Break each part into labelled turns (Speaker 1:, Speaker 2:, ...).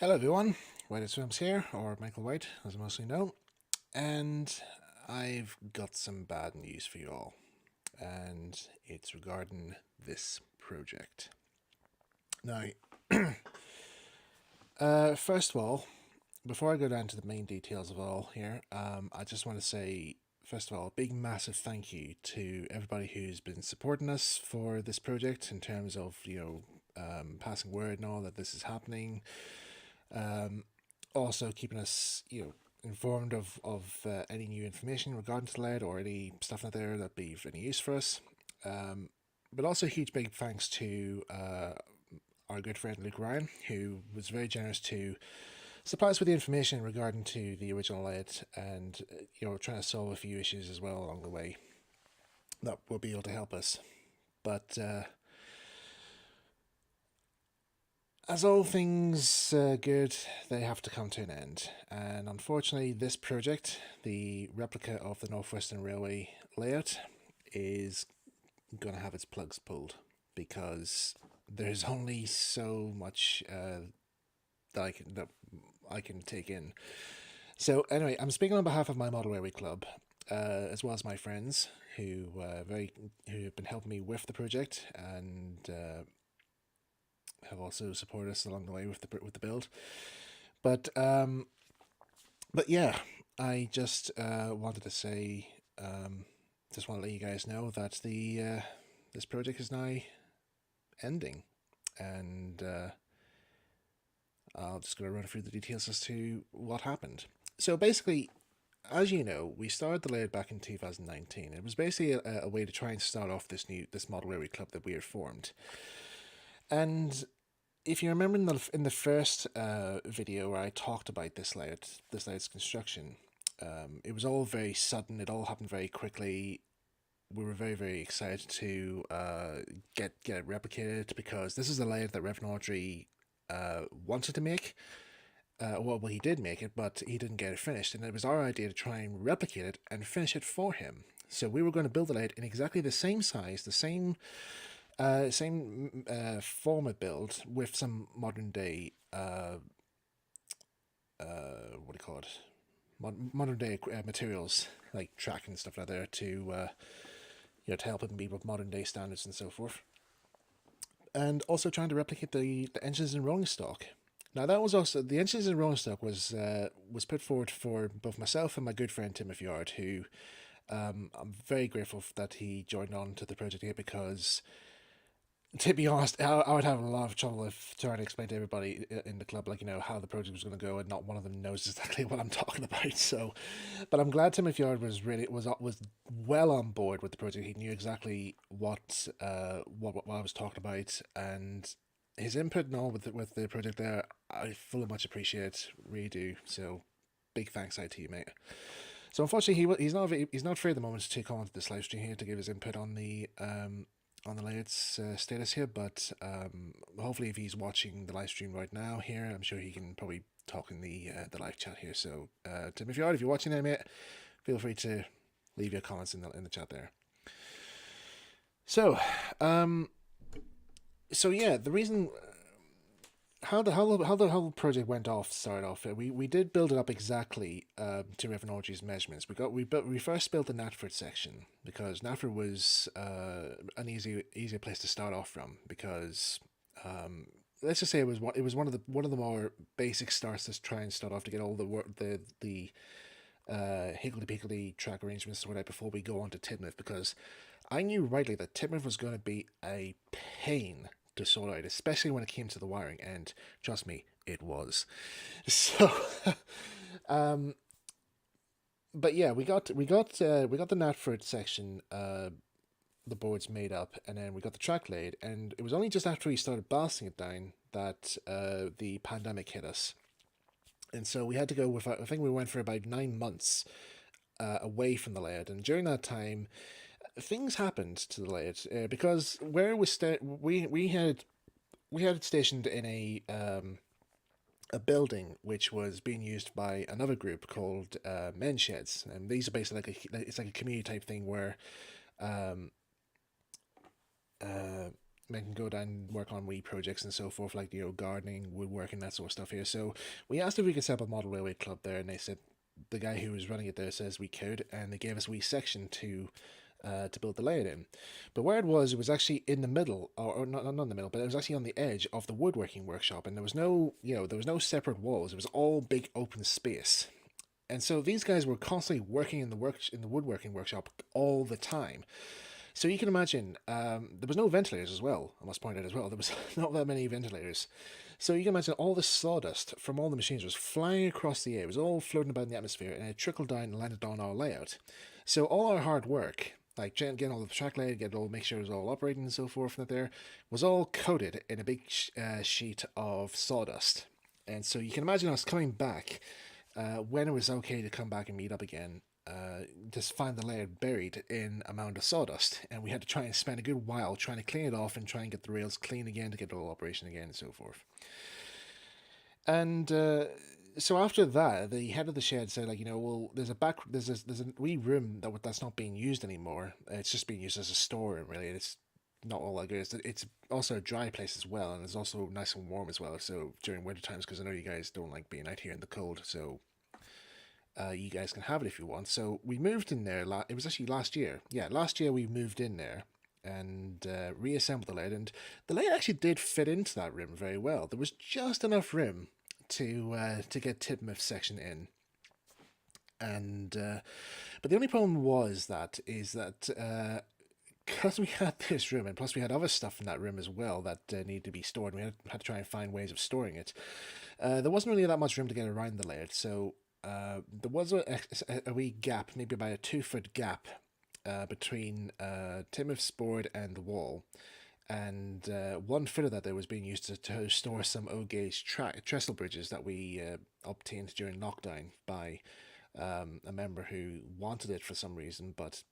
Speaker 1: Hello everyone, White Swims here, or Michael White, as I mostly know, and I've got some bad news for you all, and it's regarding this project. Now, first of all, before I go down to the main details of all here, I just want to say, first of all, a big massive thank you to everybody who's been supporting us for this project in terms of, passing word and all that this is happening. Um, Also keeping us, informed of any new information regarding to lead or any stuff out there that'd be of any use for us. Um, but also a huge big thanks to our good friend Luke Ryan, who was very generous to supply us with the information regarding to the original lead, and trying to solve a few issues as well along the way that will be able to help us. But as all things good, they have to come to an end. And unfortunately, this project, the replica of the Northwestern Railway layout, is going to have its plugs pulled because there's only so much that I can take in. So anyway, I'm speaking on behalf of my Model Railway Club, as well as my friends who have been helping me with the project and have also supported us along the way with the build. But but yeah, I just wanted to say, just want to let you guys know that the this project is now ending, and I'll just going to run through the details as to what happened. So basically, as you know, we started the layout back in 2019. It was basically a way to try and start off this model railway club that we had formed, and if you remember in the first video where I talked about this layout's construction, it was all very sudden. It all happened very quickly. We were very excited to get it replicated because this is a layout that Reverend Audrey wanted to make. Well, he did make it, but he didn't get it finished, and it was our idea to try and replicate it and finish it for him. So we were going to build the layout in exactly the same size, the same format build with some modern day what do you call it? Modern day materials like track and stuff like that to to help it meet with modern day standards and so forth, and also trying to replicate the engines in rolling stock. Now that was also the engines in rolling stock was put forward for both myself and my good friend Timothy Yard, who I'm very grateful that he joined on to the project here because, to be honest, I would have a lot of trouble if trying to explain to everybody in the club, how the project was going to go, and not one of them knows exactly what I'm talking about. So, but I'm glad Timothy Yard was well on board with the project. He knew exactly what I was talking about, and his input and all with the project there, I fully much appreciate, really do. So, big thanks out to you, mate. So unfortunately, he's not free at the moment to come onto this live stream here to give his input on the layout's status here, but hopefully if he's watching the live stream right now here, I'm sure he can probably talk in the live chat here. So Tim, if you're watching there, mate, feel free to leave your comments in the chat there. So yeah, the reason how the whole project went off started off. We did build it up exactly to Reverend Audrey's measurements. We first built the Natford section because Natford was an easier place to start off from because let's just say it was one of the more basic starts to try and start off to get all the higgledy piggledy track arrangements sorted out before we go on to Tidmouth, because I knew rightly that Tidmouth was going to be a pain to sort out, especially when it came to the wiring, and trust me, it was. So, um, but yeah, we got the Natford section, the boards made up, and then we got the track laid, and it was only just after we started blasting it down that the pandemic hit us, and so we had to go with. I think we went for about 9 months away from the layout, and during that time things happened to the layout because where it was we had it stationed in a building which was being used by another group called Men Sheds, and these are basically it's like a community type thing where um, uh, men can go down and work on wee projects and so forth, like, gardening, woodworking, that sort of stuff here. So we asked if we could set up a model railway club there, and they said the guy who was running it there says we could, and they gave us a wee section to build the layout in. But where it was actually in the middle, or not in the middle, but it was actually on the edge of the woodworking workshop, and there was no, there was no separate walls. It was all big open space. And so these guys were constantly working in the woodworking workshop all the time. So you can imagine, there was no ventilators as well. I must point out as well, there was not that many ventilators. So you can imagine all the sawdust from all the machines was flying across the air. It was all floating about in the atmosphere, and it trickled down and landed on our layout. So all our hard work, like getting all the track laid, make sure it was all operating and so forth, and that there was all coated in a big sheet of sawdust. And so you can imagine us coming back when it was okay to come back and meet up again. Just find the layer buried in a mound of sawdust, and we had to try and spend a good while trying to clean it off and try and get the rails clean again to get it all operation again and so forth. And so after that, the head of the shed said, like, well, there's a wee room that's not being used anymore. It's just being used as a storeroom, really. It's not all that good. It's also a dry place as well, and it's also nice and warm as well. So during winter times, because I know you guys don't like being out here in the cold, so you guys can have it if you want. So we moved in there. It was actually last year. Yeah, last year we moved in there and reassembled the layout. And the layout actually did fit into that room very well. There was just enough room to get Tidmouth section in. And but the only problem was that because we had this room, and plus we had other stuff in that room as well that needed to be stored, and we had to try and find ways of storing it. There wasn't really that much room to get around the layout, so there was a wee gap, maybe about a 2-foot gap between Tidmouth's board and the wall. And 1 foot of that there was being used to store some O-gauge trestle bridges that we obtained during lockdown by a member who wanted it for some reason, but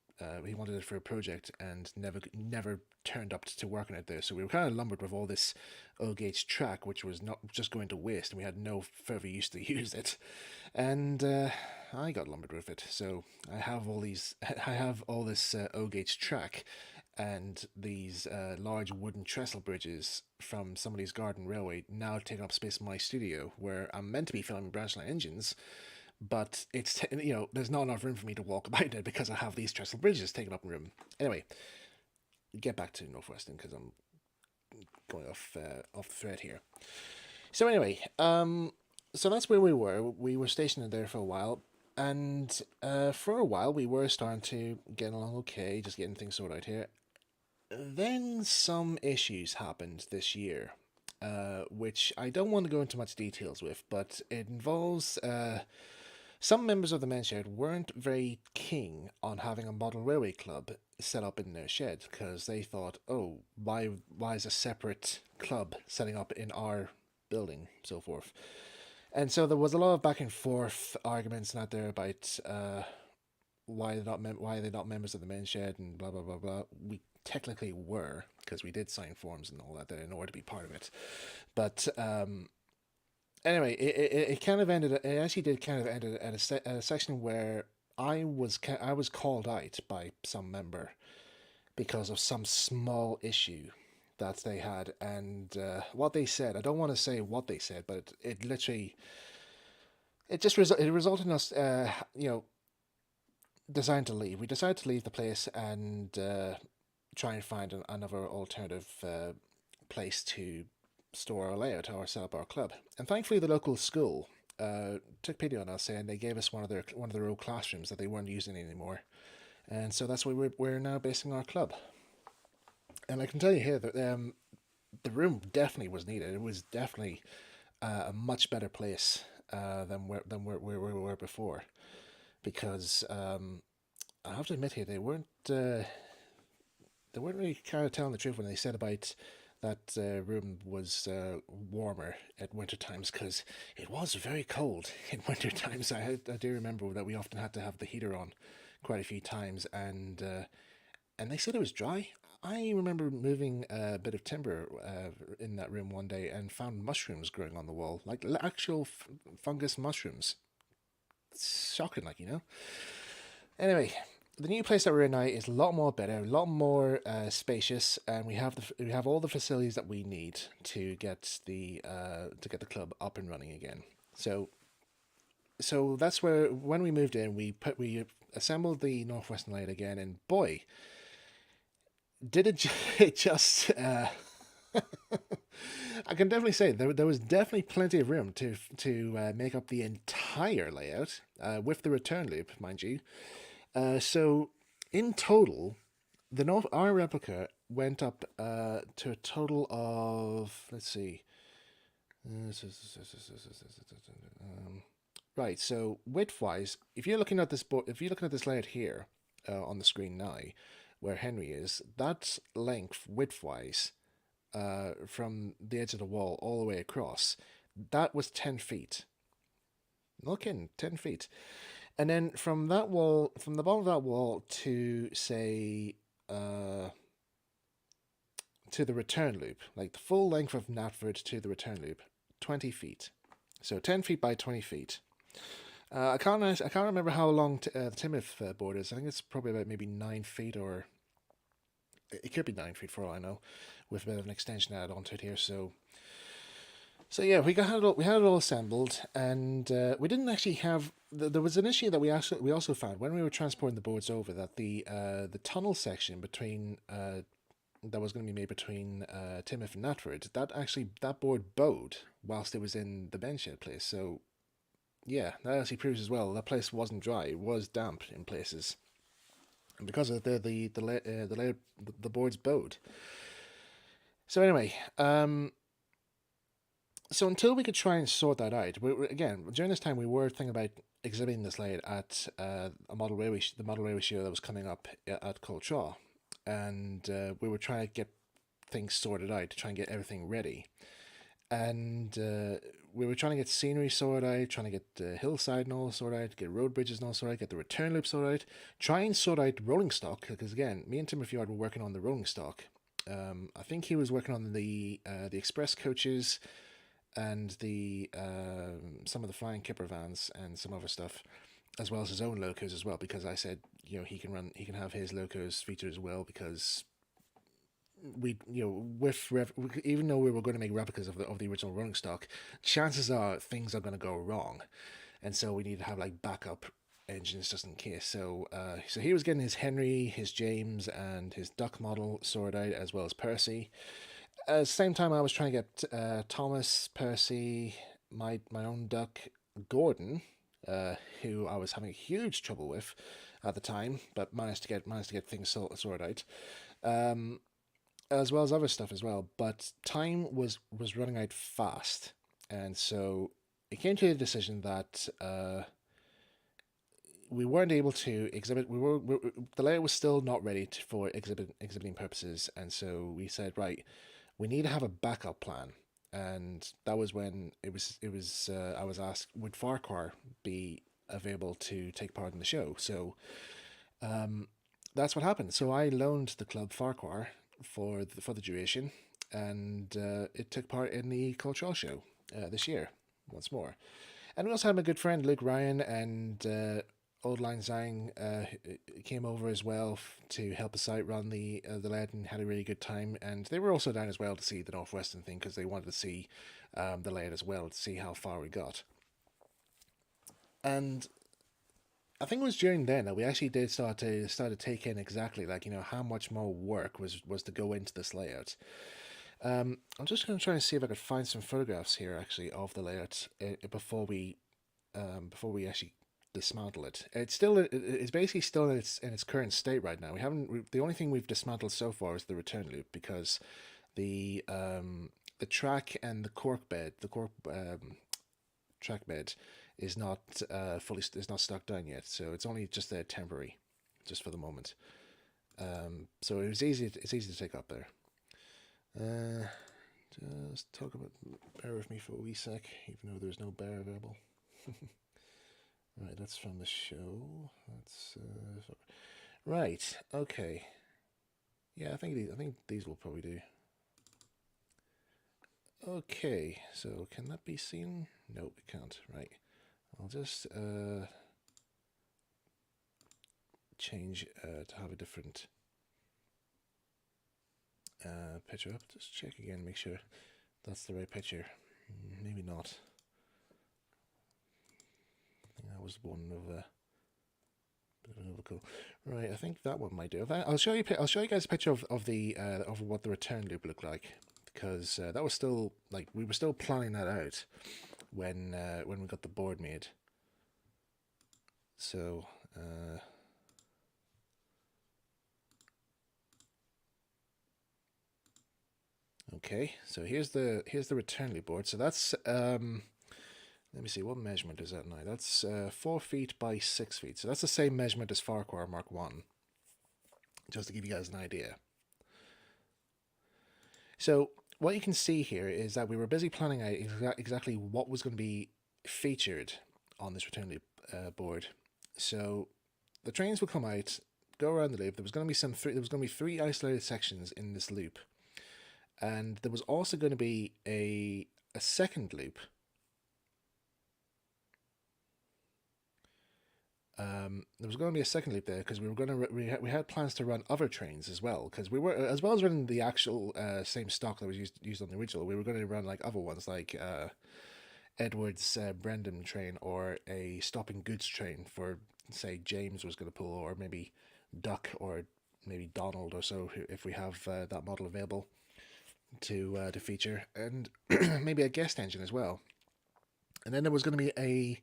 Speaker 1: he wanted it for a project and never turned up to work on it there. So we were kind of lumbered with all this O-gauge track, which was not just going to waste, and we had no further use to use it. And I got lumbered with it. So I have all this O-gauge track and these large wooden trestle bridges from somebody's garden railway now taking up space in my studio, where I'm meant to be filming branch line engines. But it's there's not enough room for me to walk about it because I have these trestle bridges taking up room. Anyway, get back to Northwestern because I'm going off the thread here. So anyway, so that's where we were. We were stationed there for a while, and for a while we were starting to get along okay, just getting things sorted out here. Then some issues happened this year, which I don't want to go into much details with, but it involves some members of the men's shed weren't very keen on having a model railway club set up in their shed, because they thought, oh, why is a separate club setting up in our building, so forth. And so there was a lot of back and forth arguments out there about why they're not members of the men's shed and blah blah blah blah. We technically were, because we did sign forms and all that in order to be part of it, but anyway, it kind of ended. It actually did kind of end at a section where I was called out by some member because of some small issue that they had, and what they said. I don't want to say what they said, but it literally it resulted in us deciding to leave. We decided to leave the place and try and find another alternative place to store our layout or set up our club. And thankfully the local school took pity on us, and they gave us one of their old classrooms that they weren't using anymore. And so that's where we're now basing our club. And I can tell you here that the room definitely was needed. It was definitely a much better place than where we were before, because I have to admit here they weren't really kind of telling the truth when they said about that room was warmer at winter times, because it was very cold in winter times. I do remember that we often had to have the heater on quite a few times, and they said it was dry. I remember moving a bit of timber in that room one day and found mushrooms growing on the wall, like actual fungus mushrooms. It's shocking, Anyway, the new place that we're in now is a lot more better, a lot more spacious, and we have all the facilities that we need to get the club up and running again. So that's where when we moved in, we assembled the Northwestern Light again, and boy, did it just. I can definitely say there was definitely plenty of room to make up the entire layout with the return loop, mind you. So in total, our replica went up to a total of, let's see. Right, so width-wise, if you're looking at this board, if you're looking at this layout here on the screen now, where Henry is, that length width-wise from the edge of the wall all the way across, that was 10 feet. No kidding, 10 feet. And then from that wall, from the bottom of that wall to say to the return loop, like the full length of Natford to the return loop, 20 feet. So 10 feet by 20 feet. I can't remember how long the Timoth board is. I think it's probably about maybe 9 feet, or it could be 9 feet for all I know, with a bit of an extension added onto it here. So yeah, we had it all assembled, and we didn't actually have. There was an issue that we also found when we were transporting the boards over, that the tunnel section between that was going to be made between Timoth and Natford, that board bowed whilst it was in the bench shed place. So yeah, that actually proves as well that place wasn't dry; it was damp in places, and because of the boards bowed. So anyway, so until we could try and sort that out, again during this time we were thinking about exhibiting this layout at the model railway show that was coming up at Coltraw, and we were trying to get things sorted out to try and get everything ready, and we were trying to get scenery sorted out, trying to get the hillside and all sorted out, get road bridges and all sorted out, get the return loop sorted out, try and sort out rolling stock, because again, me and Timothy Yard were working on the rolling stock. I think he was working on the express coaches and the some of the flying kipper vans and some other stuff, as well as his own locos as well. Because I said, he can have his locos featured as well, because we even though we were going to make replicas of the original rolling stock, chances are things are going to go wrong, and so we need to have like backup engines just in case. So he was getting his Henry, his James, and his Duck model sorted out, as well as Percy. At the same time, I was trying to get Thomas, Percy, my own Duck, Gordon, who I was having huge trouble with at the time, but managed to get things sorted out, as well as other stuff as well. But time was running out fast, and so it came to the decision that we weren't able to exhibit. The layout was still not ready for exhibiting purposes, and so we said, right, we need to have a backup plan. And that was when I was asked, would Farquhar be available to take part in the show? So that's what happened. So I loaned the club Farquhar for the duration, and it took part in the cultural show this year once more. And we also had my good friend Luke Ryan and Old Line Zhang came over as well to help us out run the layout, and had a really good time. And they were also down as well to see the Northwestern thing, because they wanted to see the layout as well, to see how far we got. And I think it was during then that we actually did start to take in exactly, like, how much more work was to go into this layout. I'm just going to try and see if I could find some photographs here actually of the layout before we actually dismantle it. It's basically still in its current state right now. The only thing we've dismantled so far is the return loop, because the track and the cork track bed is not stuck down yet, so it's only just there temporary, just for the moment. So it's easy to take up there. Just talk about. Bear with me for a wee sec, even though there's no bear available. Right, that's from the show. That's right. Okay. Yeah, I think these will probably do. Okay, so can that be seen? No, it can't. Right. I'll just change to have a different picture up. Just check again, make sure that's the right picture. Maybe not. I think that was one of bit of an overkill. Right, I think that one might do. I'll show you. I'll show you guys a picture of the of what the return loop looked like, because that was still like we were still planning that out when we got the board made. So. Okay, so here's the return loop board. So that's let me see, what measurement is that now? That's 4 feet by 6 feet. So that's the same measurement as Farquhar Mark 1. Just to give you guys an idea. So what you can see here is that we were busy planning out exactly what was going to be featured on this return loop board. So the trains would come out, go around the loop. There was going to be 3 isolated sections in this loop. And there was also going to be a second loop. There was going to be a second loop there because we had plans to run other trains as well, because we were, as well as running the actual same stock that was used on the original, we were going to run like other ones like Edward's Brendan train, or a stopping goods train for, say, James was going to pull, or maybe Duck, or maybe Donald or so, if we have that model available to feature, and maybe a guest engine as well. And then there was going to be a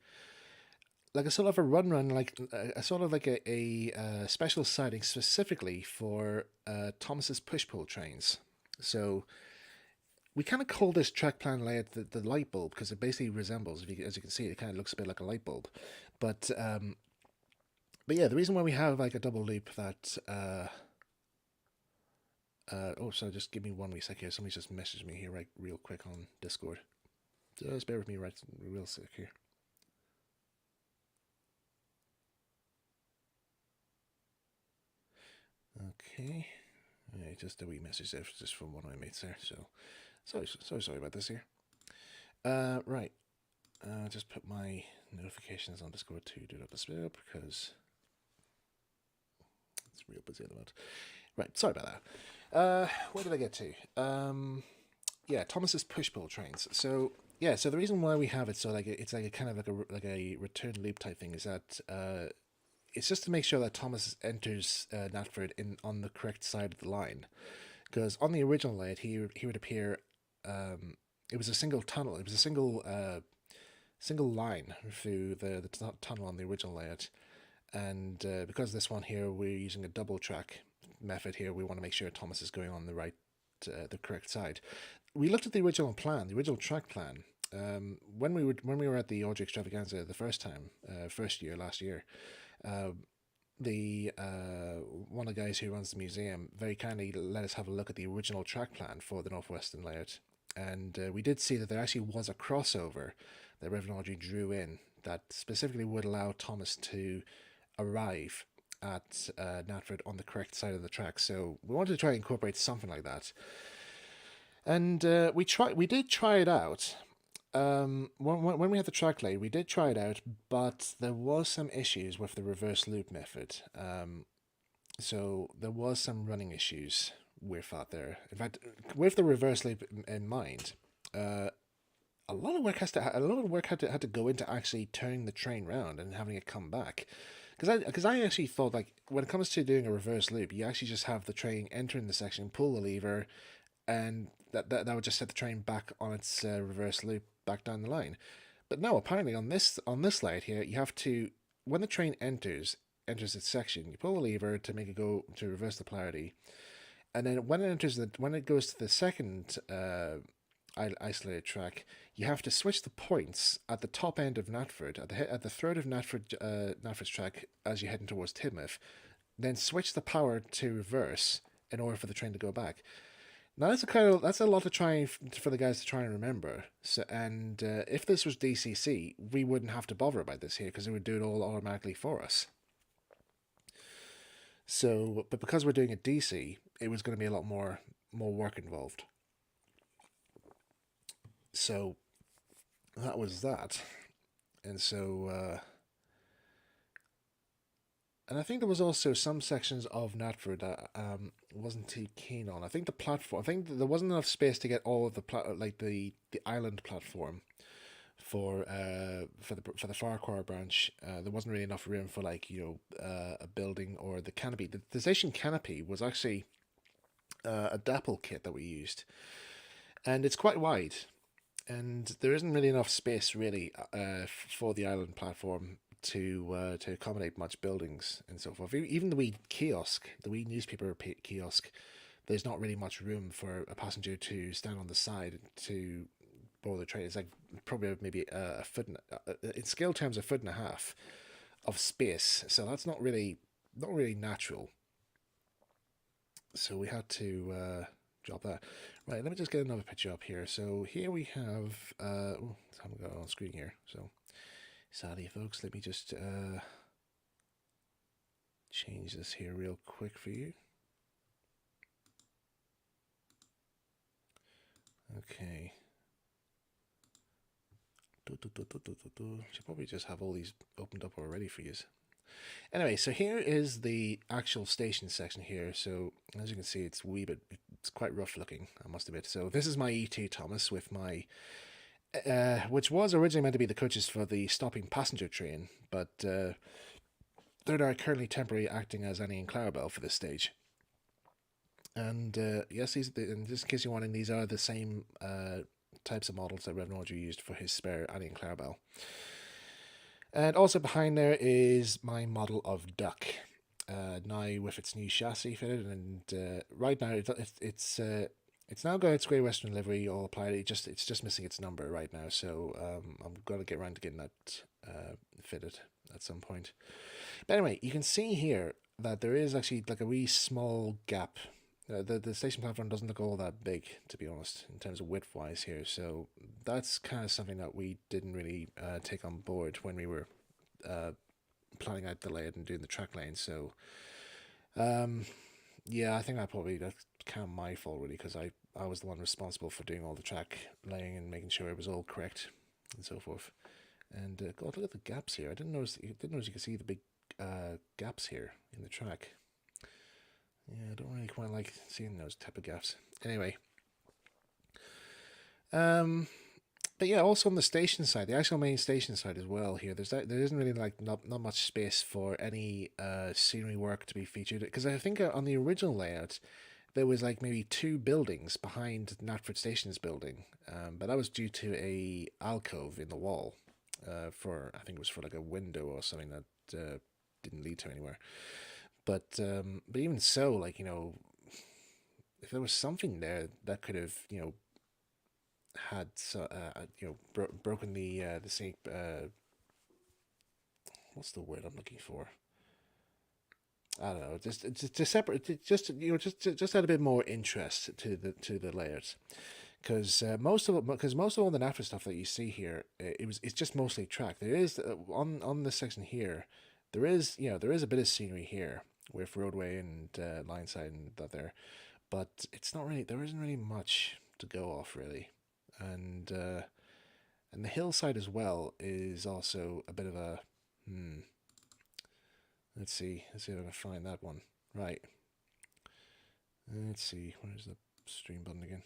Speaker 1: sort of a run, like a sort of like a special siding specifically for Thomas's push-pull trains. So we kind of call this track plan layout the light bulb, because it basically resembles, as you can see, it kind of looks a bit like a light bulb. But yeah, the reason why we have like a double loop that oh, so just give me 1 wee sec here. Somebody just messaged me here right real quick on Discord. Just bear with me right real sec here. Okay. Yeah, just a wee message there, just from one of my mates there. So sorry about this here. Right. Just put my notifications on Discord to do not disturb, because it's real busy at the moment. Right, sorry about that. Where did I get to? Yeah, Thomas's push-pull trains. So yeah, so the reason why we have it so like it's like a kind of like a return loop type thing is that it's just to make sure that Thomas enters Natford on the correct side of the line, because on the original layout he would appear. It was a single tunnel. It was a single line through the tunnel on the original layout, and because this one here we're using a double track method here, we want to make sure Thomas is going on the correct side. We looked at the original plan, the original track plan, when we were at the Audrey Extravaganza the first year last year. The one of the guys who runs the museum very kindly let us have a look at the original track plan for the Northwestern layout, and we did see that there actually was a crossover that Reverend Audrey drew in that specifically would allow Thomas to arrive at Natford on the correct side of the track. So we wanted to try and incorporate something like that, and we did try it out. When we had the track laid, we did try it out, but there was some issues with the reverse loop method. So there was some running issues with that there. In fact, with the reverse loop in mind, a lot of work had to go into actually turning the train round and having it come back. Because I actually thought, like, when it comes to doing a reverse loop, you actually just have the train entering the section, pull the lever, and that would just set the train back on its reverse loop back down the line. But no, apparently on this slide here, you have to, when the train enters its section, you pull the lever to make it go to reverse the polarity, and then when it goes to the second isolated track, you have to switch the points at the top end of Natford, at the throat of Natford's track as you're heading towards Tidmouth, then switch the power to reverse in order for the train to go back. Now that's a lot to try for the guys to try and remember. So, and if this was DCC, we wouldn't have to bother about this here, because it would do it all automatically for us. So, but because we're doing a DC, it was going to be a lot more work involved. So that was that, and so And I think there was also some sections of Natford that wasn't too keen on. I think the platform. I think there wasn't enough space to get all of the like the island platform for the Farquhar branch. There wasn't really enough room for like a building or the canopy. The station canopy was actually a dapple kit that we used, and it's quite wide, and there isn't really enough space really for the island platform to accommodate much buildings and so forth. Even the wee kiosk, the wee newspaper kiosk, there's not really much room for a passenger to stand on the side to board the train. It's like probably maybe a foot, in scale terms, a foot and a half of space. So that's not really natural. So we had to drop that. Right, let me just get another picture up here. So here we have, I haven't got it on screen here. So sadly, folks, let me just change this here real quick for you. Okay. Should probably just have all these opened up already for you. Anyway, so here is the actual station section here. So as you can see, it's it's quite rough looking, I must admit. So this is my E2 Thomas with my, which was originally meant to be the coaches for the stopping passenger train, but they're now currently temporarily acting as Annie and Clarabelle for this stage. And yes, in just in case you're wondering, these are the same types of models that Reverend Audrey used for his spare Annie and Clarabelle. And also behind there is my model of Duck, now with its new chassis fitted, and right now it's now got its Great Western livery all applied. It's just missing its number right now, so I'm gonna get around to getting that fitted at some point. But anyway, you can see here that there is actually like a wee small gap. The station platform doesn't look all that big, to be honest, in terms of width wise here. So that's kind of something that we didn't really take on board when we were planning out the layout and doing the track lane. So yeah, I think that's kind of my fault really, because I was the one responsible for doing all the track laying and making sure it was all correct and so forth. And God, look at the gaps here. I didn't notice you could see the big gaps here in the track. Yeah, I don't really quite like seeing those type of gaps. Anyway, but yeah, also on the station side, the actual main station side as well. Here, there isn't really like not much space for any scenery work to be featured, because I think on the original layout there was like maybe two buildings behind Natford Station's building, but that was due to a alcove in the wall for, I think it was for like a window or something that didn't lead to anywhere. But even so, like if there was something there that could have had broken the same what's the word I'm looking for? I don't know, just separate, just add a bit more interest to the layers, because most of all the Natford stuff that you see here, it's just mostly track. There is on this section here, there is a bit of scenery here with roadway and line side and that there, but there isn't really much to go off really, and the hillside as well is also a bit of a let's see if I can find that one. Right, let's see, where's the stream button again?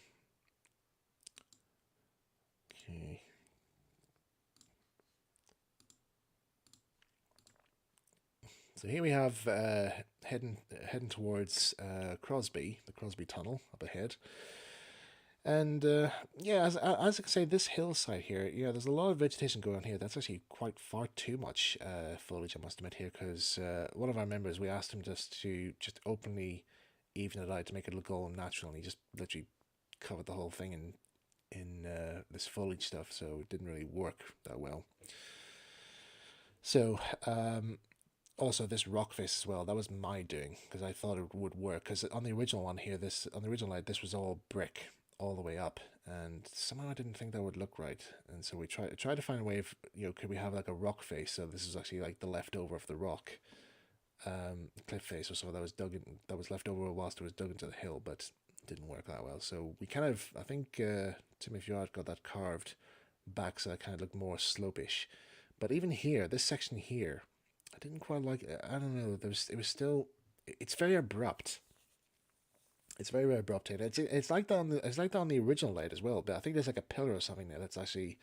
Speaker 1: Okay. So here we have heading towards Crosby, the Crosby Tunnel up ahead, and yeah, as I can say, this hillside here, yeah, there's a lot of vegetation going on here. That's actually quite far too much foliage, I must admit here, because one of our members, we asked him to openly even it out to make it look all natural, and he just literally covered the whole thing in this foliage stuff, so it didn't really work that well. So also this rock face as well, that was my doing, because I thought it would work, because on the original one here, on the original light, this was all brick all the way up, and somehow I didn't think that would look right, and so we tried to find a way of, could we have like a rock face, so this is actually like the leftover of the rock cliff face or so that was that was left over whilst it was dug into the hill, but it didn't work that well. So we kind of, I think Timmy Fjord got that carved back so it kind of looked more slopish. But even here, this section here, didn't quite like it. I don't know. It was still. It's very abrupt. It's very abrupt here. It's like that on the original layout as well. But I think there's like a pillar or something there that's actually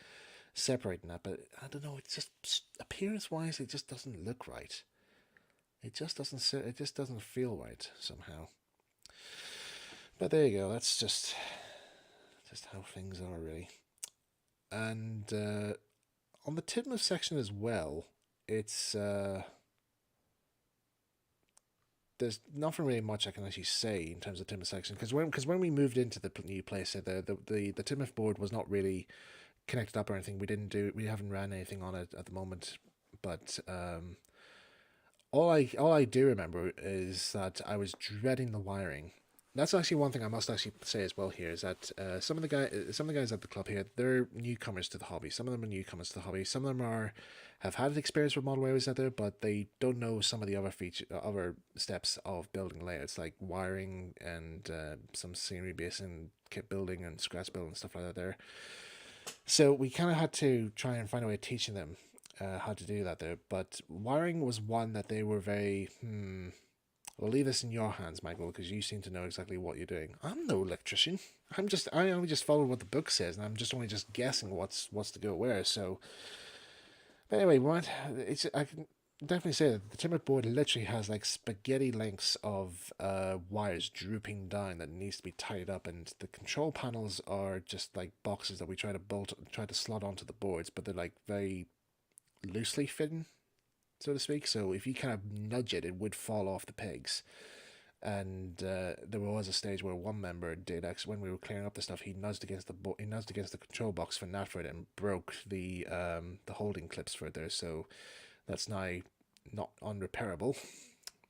Speaker 1: separating that. But I don't know. It's just appearance wise, it just doesn't look right. It just doesn't. It just doesn't feel right somehow. But there you go. That's just how things are really. And on the Tidmouth section as well, it's there's nothing really much I can actually say in terms of Tidmouth section because when we moved into the new place, the Tidmouth board was not really connected up or anything. We haven't ran anything on it at the moment, but all I do remember is that I was dreading the wiring. That's actually one thing I must actually say as well here is that some of the guys at the club here, they're newcomers to the hobby. Some of them are newcomers to the hobby. Some of them have had experience with model railways out there, but they don't know some of the other steps of building layouts like wiring and some scenery based and kit building and scratch building and stuff like that there. So we kind of had to try and find a way of teaching them how to do that there. But wiring was one that they were very, we'll leave this in your hands, Michael, because you seem to know exactly what you're doing. I'm no electrician. I only just follow what the book says, and I'm just only just guessing what's to go where. So, but anyway, I can definitely say that the timber board literally has like spaghetti lengths of wires drooping down that needs to be tied up, and the control panels are just like boxes that we try to slot onto the boards, but they're like very loosely fitting, so to speak. So if you kind of nudge it, it would fall off the pegs. And there was a stage where one member did actually, when we were clearing up the stuff, he nudged against the control box for Natford and broke the holding clips for it there. So that's now not unrepairable.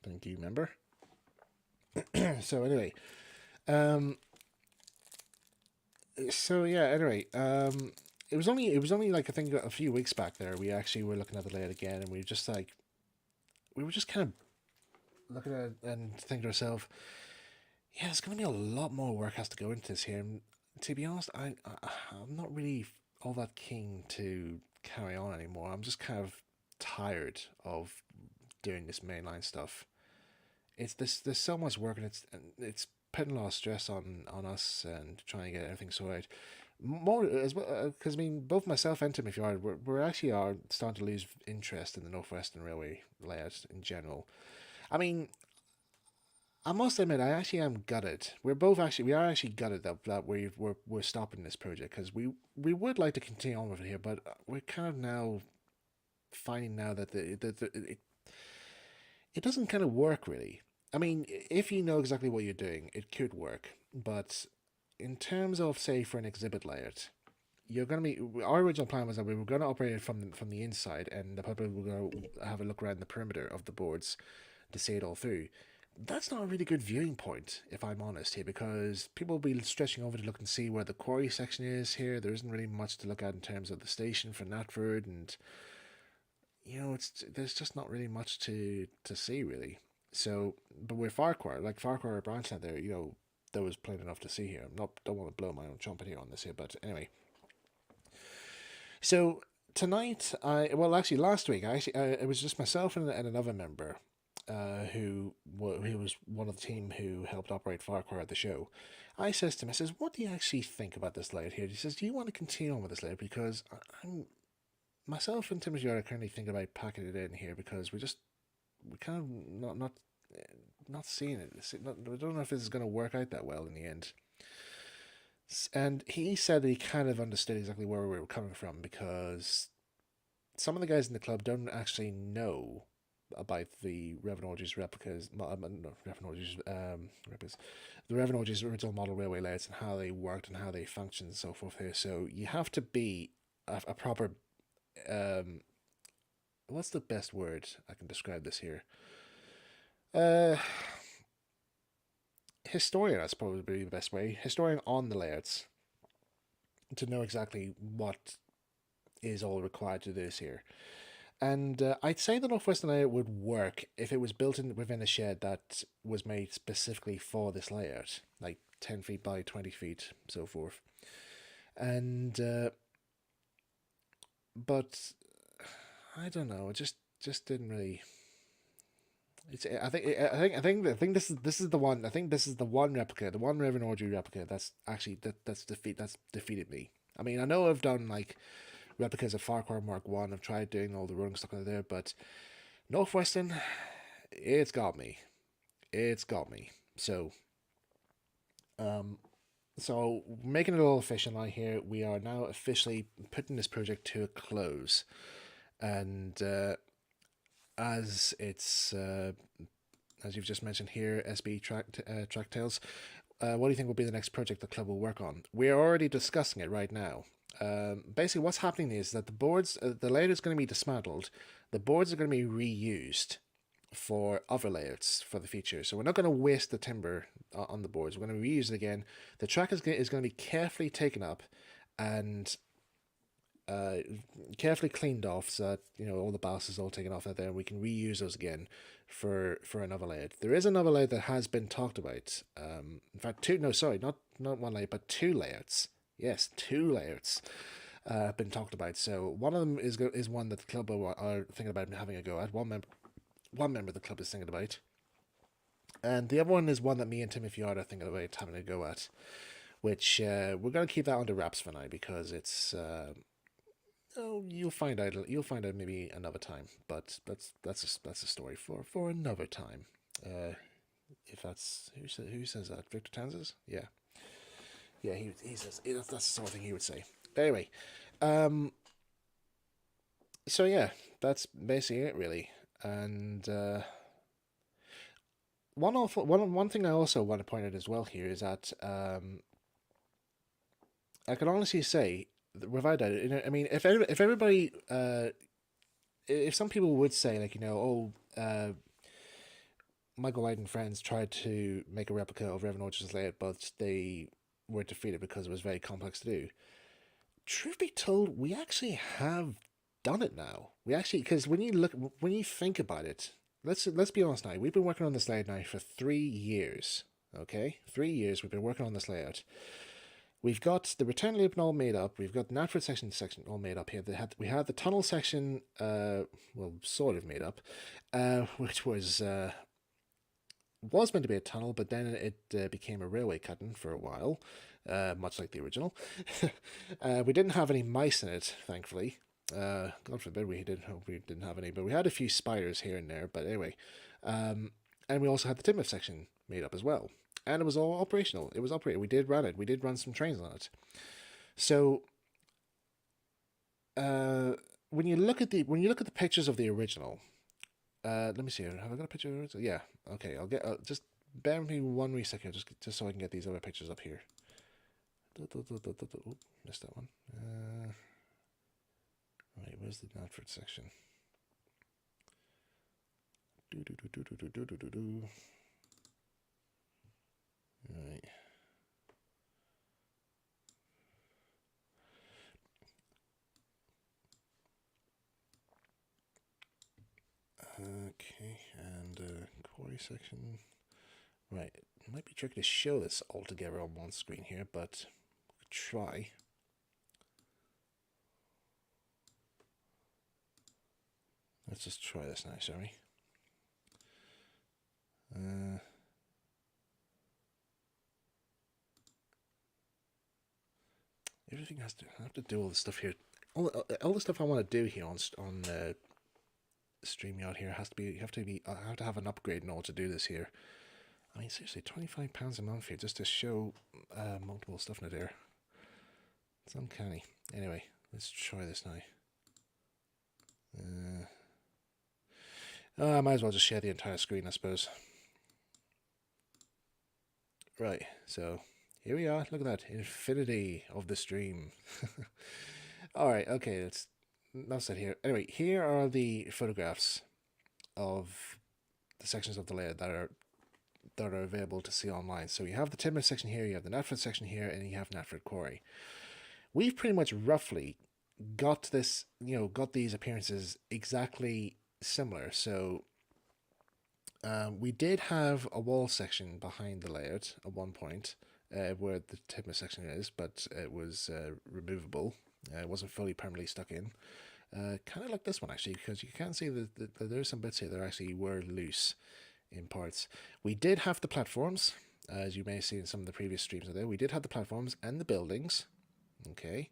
Speaker 1: Thank you, member. So anyway, um, so yeah, anyway, it was only like I think a few weeks back there we actually were looking at the layout again, and we were just kind of looking at it and thinking to ourselves, yeah, there's going to be a lot more work has to go into this here. And to be honest, I'm not really all that keen to carry on anymore. I'm just kind of tired of doing this mainline stuff. It's this There's so much work, and it's putting a lot of stress on us and trying to get everything sorted. More as well because I mean both myself and Tim, if you are, we're actually are starting to lose interest in the Northwestern Railway layout in general. I mean, I must admit, I actually am gutted. We are actually gutted that we're stopping this project because we would like to continue on with it here, but we're kind of now finding now that it doesn't kind of work really. I mean, if you know exactly what you're doing, it could work, but in terms of say for an exhibit layout, you're going to be our original plan was that we were going to operate it from the inside, and the public were going to have a look around the perimeter of the boards to see it all through. That's not a really good viewing point, if I'm honest here, because people will be stretching over to look and see where the quarry section is here. There isn't really much to look at in terms of the station for Natford, and there's just not really much to see really. So, but with Farquhar, like Farquhar or Branchland, there was plenty enough to see here. Don't want to blow my own trumpet here on this here, but anyway. So tonight, actually last week, it was just myself and another member who was one of the team who helped operate Farquhar at the show. I says to him, I says, what do you actually think about this layout here? He says, do you want to continue on with this layout? Because I'm myself and Timothy are currently thinking about packing it in here because we kind of not seeing it. We don't know if this is going to work out that well in the end. And he said that he kind of understood exactly where we were coming from because some of the guys in the club don't actually know about the Revenorges replicas, not Revenorges replicas, the Revenorges original model railway layouts and how they worked and how they functioned and so forth here. So you have to be a proper, what's the best word I can describe this here? Historian, I suppose would be the best way. Historian on the layouts to know exactly what is all required to do this here. And I'd say the Northwestern layout would work if it was built within a shed that was made specifically for this layout, like 10 feet by 20 feet, so forth. And, but I don't know, it just didn't really I think this is the one. I think this is the one replica, the one Reverend Orgy replica that's actually that's defeated me. I mean, I know I've done like replicas of Farquhar Mark One. I've tried doing all the running stuff out there, but Northwestern, it's got me. It's got me. Um, so making it all official now here, we are now officially putting this project to a close, and as it's as you've just mentioned here, SB track tales. What do you think will be the next project the club will work on? We're already discussing it right now. Basically, what's happening is that the boards, the layout is going to be dismantled. The boards are going to be reused for other layouts for the future. So we're not going to waste the timber on the boards. We're going to reuse it again. The track is going to be carefully taken up and carefully cleaned off so that all the ballast is all taken off out there, and we can reuse those again for another layout. There is another layout that has been talked about. In fact, two. No, sorry, not one layout, but two layouts. Yes, two layouts have been talked about. So one of them is one that the club are thinking about having a go at. One member of the club is thinking about, and the other one is one that me and Timothy are thinking about having a go at, which we're going to keep that under wraps for now because it's. Oh, you'll find out. You'll find out maybe another time, but that's a story for another time. If that's who says that, Victor Tanzas? Yeah, yeah. He says that's the sort of thing he would say. But anyway, so yeah, that's basically it really. And one thing I also want to point out as well here is that I can honestly say without doubt, I mean, if everybody, if some people would say like Michael White and friends tried to make a replica of Reverend Orchard's layout, but they were defeated because it was very complex to do. Truth be told, we actually have done it now. We actually, because when you think about it, let's be honest now. We've been working on this layout now for 3 years. Okay, 3 years we've been working on this layout. We've got the return loop all made up. We've got the Natford section all made up here. We had the tunnel section, well, sort of made up, which was meant to be a tunnel, but then it became a railway cutting for a while, much like the original. We didn't have any mice in it, thankfully. God forbid we didn't have any, but we had a few spiders here and there. But anyway, and we also had the timber section made up as well. And it was all operational. It was operating. We did run it. We did run some trains on it. So, when you look at the pictures of the original, let me see. Have I got a picture of the original? Yeah. Okay. I'll get. Just bear with me 1 second, just so I can get these other pictures up here. Oop, missed that one. Right. Where's the Natford section? Right. Okay, and quarry section. Right, it might be tricky to show this all together on one screen here, but we'll try. Let's just try this now, shall we? Everything has to. I have to do all the stuff here. All the stuff I want to do here on StreamYard here has to be. I have to have an upgrade in order to do this here. I mean, seriously, £25 a month here just to show multiple stuff in there. It's uncanny. Anyway, let's try this now. I might as well just share the entire screen, I suppose. Right, so here we are. Look at that infinity of the stream. All right, okay, let's not sit here. Anyway, here are the photographs of the sections of the layout that are available to see online. So you have the timber section here, you have the Natford section here, and you have Natford Quarry. We've pretty much roughly got this, got these appearances exactly similar. So we did have a wall section behind the layout at one point where the timber section is, but it was removable. It wasn't fully permanently stuck in. Kind of like this one actually, because you can see that there's some bits here that actually were loose in parts. We did have the platforms, as you may see in some of the previous streams out there. We did have the platforms and the buildings. Okay.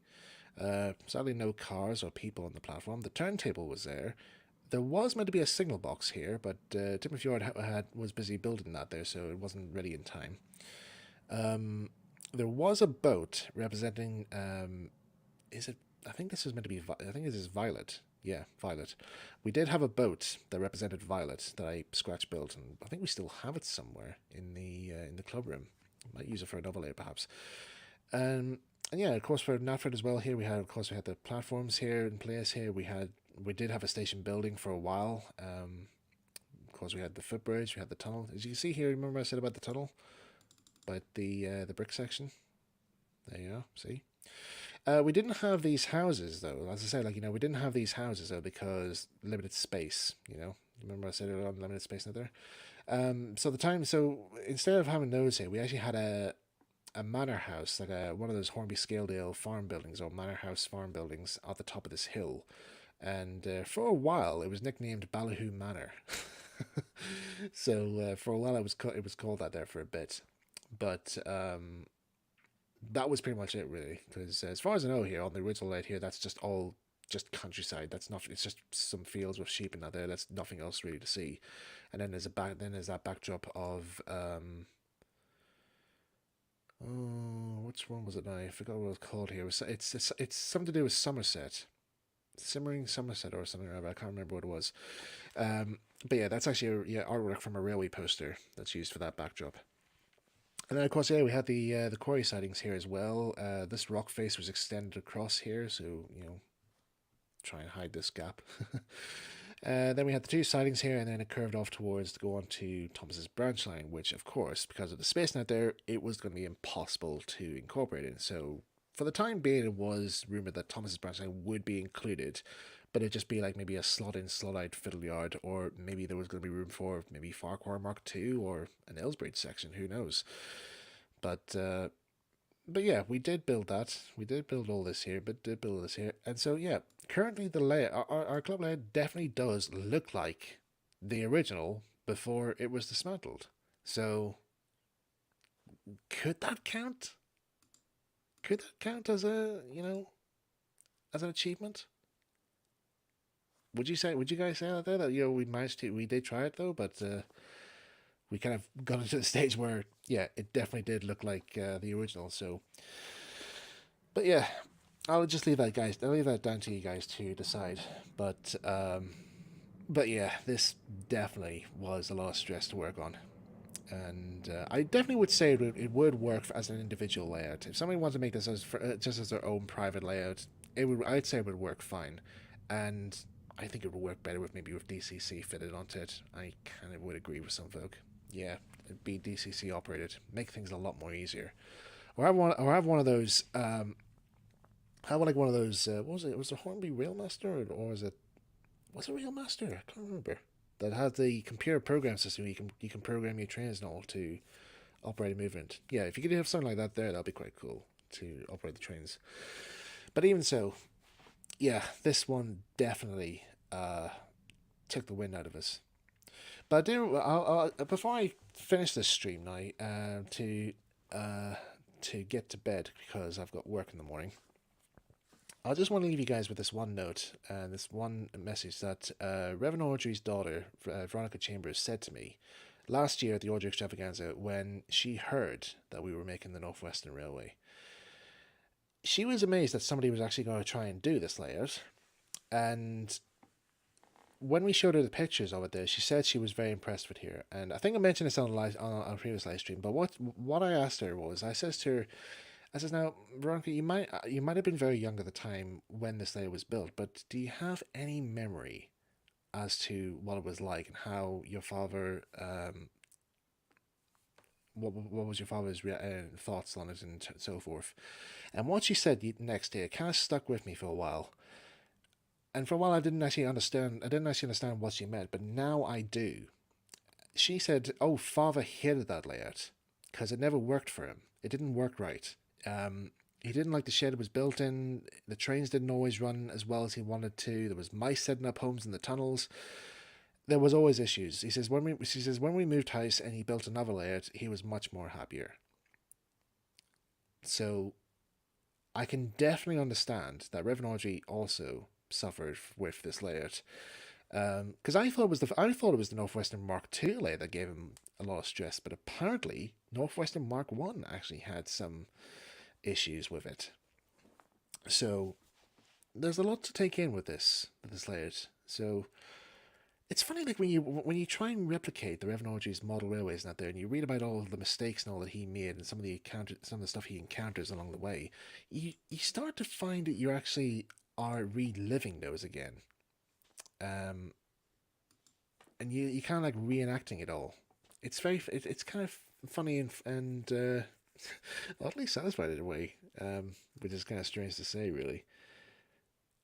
Speaker 1: Sadly, no cars or people on the platform. The turntable was there. There was meant to be a signal box here, but Tim Fjord was busy building that there, so it wasn't ready in time. There was a boat representing. Is it? I think this is meant to be. I think this is Violet. Yeah, Violet. We did have a boat that represented Violet that I scratch built, and I think we still have it somewhere in the club room. Might use it for another layer, perhaps. And yeah, of course for Natford as well. Here we had, of course, we had the platforms here in place. Here we did have a station building for a while. Of course, we had the footbridge, we had the tunnel. As you can see here, remember I said about the tunnel, about the brick section. There you go. See. We didn't have these houses though. As I said, we didn't have these houses though because limited space. Remember I said it on limited space out there. So instead of having those here, we actually had a manor house, like one of those Hornby Scaledale farm buildings or manor house farm buildings at the top of this hill. And for a while, it was nicknamed Ballyhoo Manor. So for a while, it was called that there for a bit, but that was pretty much it really. Because as far as I know, here on the original layout here, that's just all just countryside. That's not. It's just some fields with sheep and that there. That's nothing else really to see. And then there's that backdrop of oh, which one was it now? I forgot what it was called here. It's something to do with Somerset. Simmering Somerset or something like that. I can't remember what it was. But yeah, that's actually artwork from a railway poster that's used for that backdrop. And then of course, yeah, we had the quarry sightings here as well. This rock face was extended across here, so try and hide this gap. Then we had the two sidings here, and then it curved off towards to go on to Thomas's branch line, which, of course, because of the space net there, it was going to be impossible to incorporate in. So, for the time being, it was rumored that Thomas's branch line would be included, but it'd just be like maybe a slot-in, slot-out fiddle yard, or maybe there was going to be room for maybe Farquhar Mark II or an Aylesbury section, who knows. But yeah, we did build that. We did build all this here, but did build this here. And so, yeah, currently the layout, our club layout definitely does look like the original before it was dismantled. So, could that count? Could that count as as an achievement? Would you guys say that there? That, we did try it though, but we kind of got into the stage where, yeah, it definitely did look like the original. So, but yeah, I'll just leave that, guys. I'll leave that down to you guys to decide. But yeah, this definitely was a lot of stress to work on, and I definitely would say it would work as an individual layout. If somebody wanted to make this just as their own private layout, I'd say it would work fine, and I think it would work better with DCC fitted onto it. I kind of would agree with some folk. Yeah, it'd be DCC operated, make things a lot more easier. Or have one of those. Have like one of those. What was it? Was it Hornby Railmaster or was it Railmaster? I can't remember. That has the computer program system. You can program your trains and all to operate a movement. Yeah, if you could have something like that there, that'd be quite cool to operate the trains. But even so, yeah, this one definitely took the wind out of us. But I'll before I finish this stream now, to get to bed because I've got work in the morning. I just want to leave you guys with this one note and this one message that Reverend Audrey's daughter, Veronica Chambers, said to me last year at the Audrey Extravaganza when she heard that we were making the North Western Railway. She was amazed that somebody was actually going to try and do this layout, and when we showed her the pictures of it there, she said she was very impressed with here. And I think I mentioned this on a previous live stream, but what I asked her was, I says to her, I says, now, Veronica, you might have been very young at the time when this layout was built, but do you have any memory as to what it was like and how your father, what was your father's thoughts on it and so forth? And what she said next day kind of stuck with me for a while. And for a while, I didn't actually understand what she meant, but now I do. She said, father hated that layout because it never worked for him. It didn't work right. He didn't like the shed it was built in. The trains didn't always run as well as he wanted to. There was mice setting up homes in the tunnels. There was always issues. When we moved house and he built another layout, he was much more happier. So I can definitely understand that Revenology also suffered with this layout. Because I thought it was the Northwestern Mark II layout that gave him a lot of stress, but apparently Northwestern Mark One actually had some issues with it. So there's a lot to take in with this layout. So it's funny, like when you try and replicate the Revenology's model railways and out there, and you read about all of the mistakes and all that he made, and some of the stuff he encounters along the way, you start to find that you actually are reliving those again, um, and you kind of like reenacting it all. It's kind of funny and oddly satisfied in a way, which is kind of strange to say, really.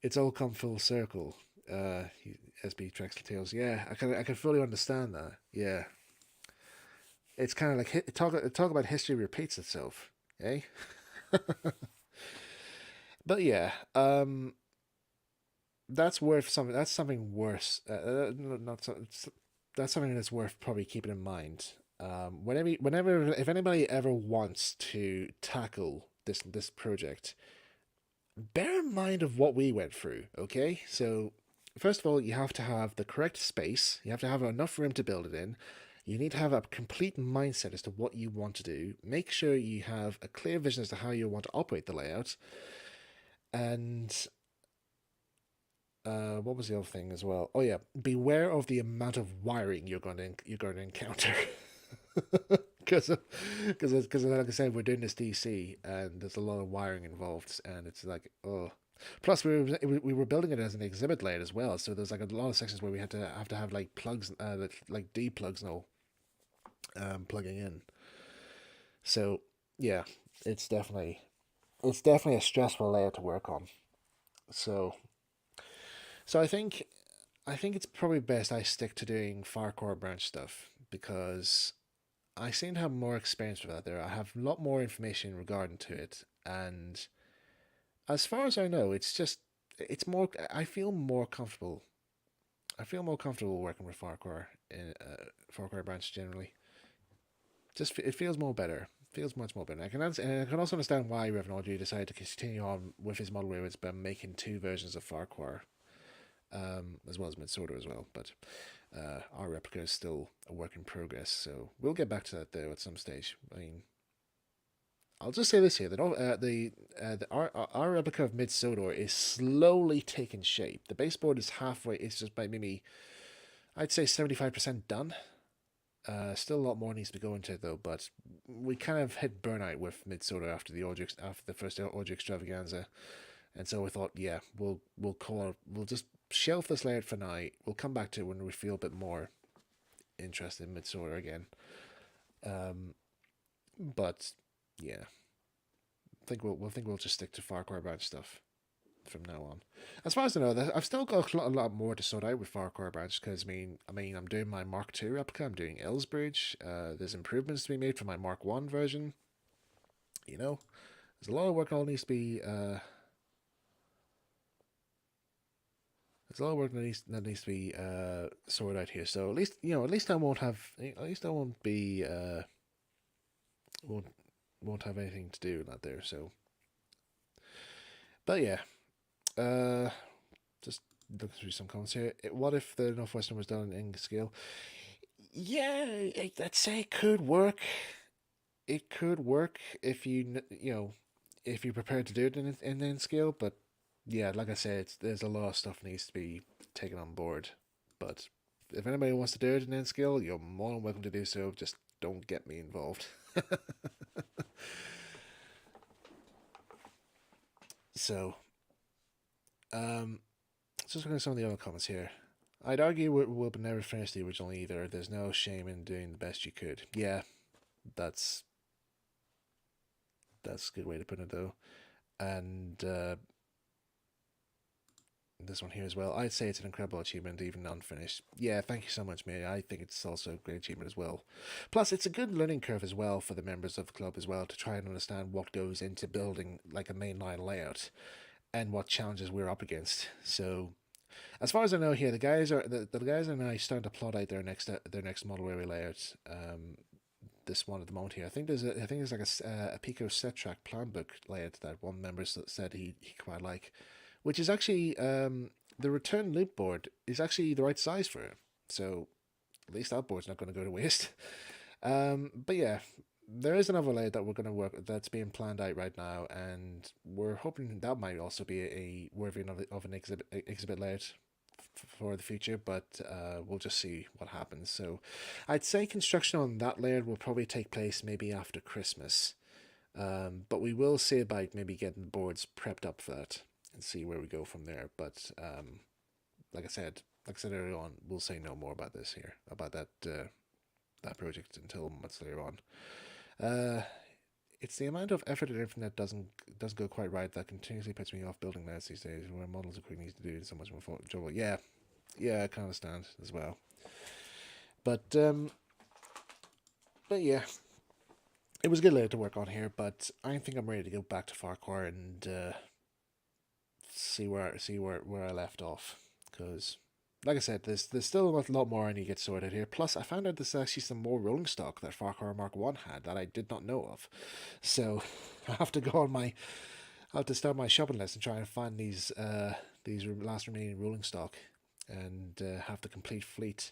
Speaker 1: It's all come full circle. SB Tracks Tales. Yeah, I can fully understand that. Yeah, it's kind of like talk about history repeats itself, eh? But yeah, that's worth something. That's something worse. Not so, that's something that's worth probably keeping in mind. If anybody ever wants to tackle this project, bear in mind of what we went through. Okay, so first of all, you have to have the correct space. You have to have enough room to build it in. You need to have a complete mindset as to what you want to do. Make sure you have a clear vision as to how you want to operate the layout. And what was the other thing as well? Oh yeah, beware of the amount of wiring you're going to encounter. Because like I said, we're doing this DC and there's a lot of wiring involved, and it's like, oh. Plus, we were building it as an exhibit layout as well, so there's like a lot of sections where we have like plugs, like D plugs and all, plugging in. So yeah, it's definitely it's definitely a stressful layout to work on. So so I think it's probably best I stick to doing Farcore branch stuff because I seem to have more experience with that there. I have a lot more information regarding to it, and as far as I know, it's more. I feel more comfortable. I feel more comfortable working with Farquhar in Farquhar branch generally. Just it feels more better. It feels much more better. And I can also understand why Revenology decided to continue on with his model railroads by making two versions of Farquhar, as well as Midsorter as well. But our replica is still a work in progress, so we'll get back to that though at some stage. I mean, I'll just say this here: that our replica of Mid Sodor is slowly taking shape. The baseboard is halfway. It's just by maybe I'd say 75% done. Still a lot more needs to go into it though, but we kind of hit burnout with Mid Sodor after the first Orgy Extravaganza, and so we thought, yeah, we'll just shelf this layout for now. We'll come back to it when we feel a bit more interested in Mid Sodor again. Um, but yeah, I think we'll just stick to Farquhar branch stuff from now on. As far as I know, I've still got a lot more to sort out with Farquhar branch because I mean, I'm doing my Mark II replica. I'm doing Ellsbridge. There's improvements to be made for my Mark One version. You know, there's a lot of work that all needs to be. There's a lot of work that needs to be sorted out here. So at least I won't have. At least I won't be. Won't won't have anything to do with that there. So, but yeah. Uh, just looking through some comments here. What if the Northwestern was done in scale? Yeah, I'd say it could work. It could work if if you're prepared to do it in N scale. But yeah, like I said, there's a lot of stuff needs to be taken on board. But if anybody wants to do it in N scale, you're more than welcome to do so. Just don't get me involved. So, um, just looking at some of the other comments here. I'd argue we'll never finish the original either. There's no shame in doing the best you could. Yeah, that's that's a good way to put it though. And this one here as well. I'd say it's an incredible achievement, even unfinished. Yeah, thank you so much, mate. I think it's also a great achievement as well. Plus, it's a good learning curve as well for the members of the club as well to try and understand what goes into building like a mainline layout and what challenges we're up against. So, as far as I know here, the guys are now starting to plot out their next model area layout. This one at the moment here. I think there's like a Pico set track plan book layout that one member said he quite like, which is actually the return loop board is actually the right size for it. So at least that board's not going to go to waste. But yeah, there is another layout that we're going to work that's being planned out right now, and we're hoping that might also be a worthy of an exhibit layout for the future, but we'll just see what happens. So I'd say construction on that layer will probably take place maybe after Christmas, but we will see about maybe getting the boards prepped up for that and see where we go from there. But like I said, earlier on, we'll say no more about this here, about that project until months later on. It's the amount of effort and everything that doesn't go quite right that continuously puts me off building layouts these days, where models are quick and easy to do and so much more trouble. Yeah, I can understand as well. But yeah, it was a good layout to work on here. But I think I'm ready to go back to Farquhar and see where I left off, because like I said, there's still a lot more I need to get sorted here. Plus, I found out there's actually some more rolling stock that Farquhar Mark 1 had that I did not know of. So I have to go on I have to start my shopping list and try and find these last remaining rolling stock and have the complete fleet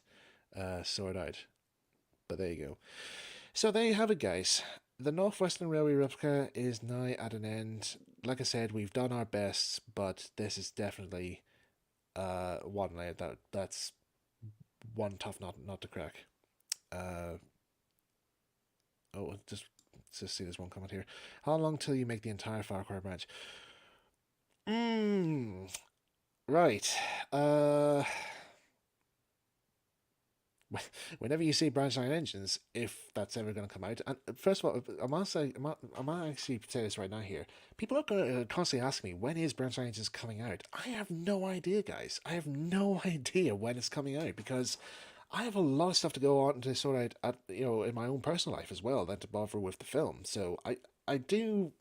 Speaker 1: sorted out. But there you go. So there you have it, guys. The Northwestern Railway replica is now at an end. Like I said, we've done our best, but this is definitely one layer that's one tough not to crack. Just see this one comment here. How long till you make the entire Farquhar branch? Right. Whenever you see branch line engines, if that's ever going to come out, and first of all, I might actually say this right now here. People are going to constantly ask me, when is branch line engines coming out? I have no idea, guys. I have no idea when it's coming out, because I have a lot of stuff to go on to sort out in my own personal life as well than to bother with the film. So I can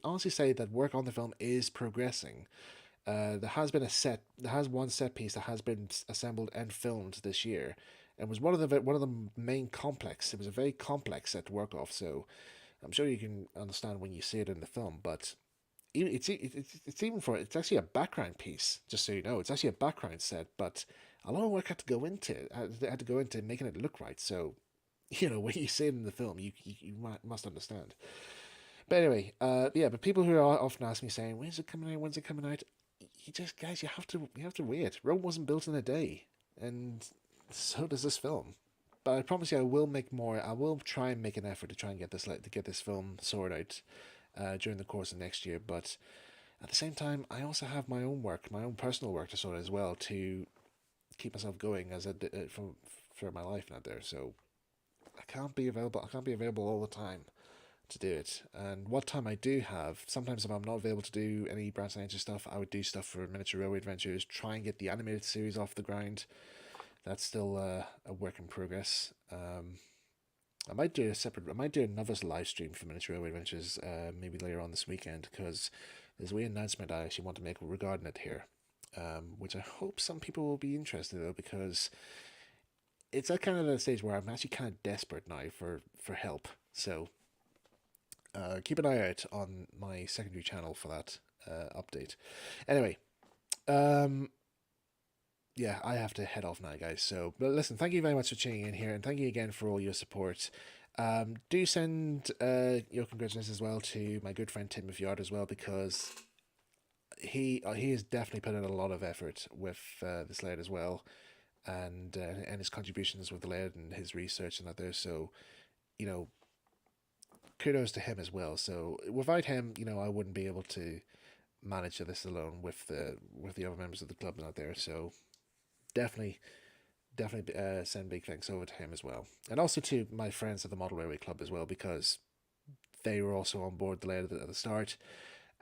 Speaker 1: honestly say that work on the film is progressing. There has one set piece that has been assembled and filmed this year, and was one of the main complex. It was a very complex set to work off, so I'm sure you can understand when you see it in the film. But it's actually a background piece. Just so you know, it's actually a background set, but a lot of work had to go into it. Had to go into making it look right. So when you see it in the film, you must understand. But anyway, but people who are often ask me saying, "When's it coming out? When's it coming out?" You have to wait. Rome wasn't built in a day, and so does this film. But I promise you, I will make more. I will try and make an effort to try and get this film sorted out during the course of next year. But at the same time, I also have my own work, my own personal work to sort as well to keep myself going as for my life out there. So I can't be available. I can't be available all the time to do it. And what time I do have, sometimes if I'm not available to do any Branch Ninja stuff, I would do stuff for Miniature Railway Adventures, try and get the animated series off the ground. That's still a work in progress. I might do another live stream for Miniature Railway Adventures maybe later on this weekend, because there's a wee announcement I actually want to make regarding it here, which I hope some people will be interested in, though, because it's at kind of a stage where I'm actually kind of desperate now for help. So keep an eye out on my secondary channel for that update. Anyway, yeah, I have to head off now, guys. So, but listen, thank you very much for tuning in here, and thank you again for all your support. Do send your congratulations as well to my good friend Tim Yard as well, because he has definitely put in a lot of effort with this layout as well, and his contributions with the layout and his research and that there. So, kudos to him as well. So without him, I wouldn't be able to manage this alone with the other members of the club out there. So definitely send big thanks over to him as well, and also to my friends at the Model Railway Club as well, because they were also on board the layout at the start,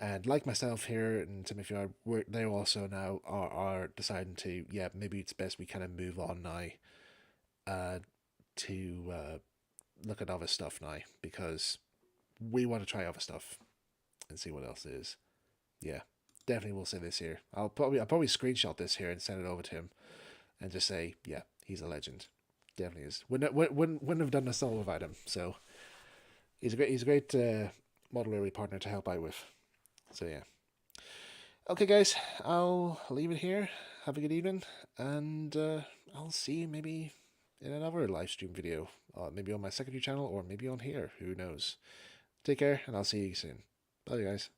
Speaker 1: And like myself here and Timothy, they also now are deciding to, yeah, maybe it's best we kind of move on now, uh, to look at other stuff now, because we want to try other stuff and see what else is. Yeah, definitely we'll say this here. I'll probably screenshot this here and send it over to him and just say, yeah, he's a legend. Definitely is. Wouldn't have done this all without him. So he's a great modelary partner to help out with. So yeah. Okay, guys, I'll leave it here. Have a good evening, and I'll see you maybe in another live stream video, maybe on my secondary channel or maybe on here. Who knows? Take care, and I'll see you soon. Bye, guys.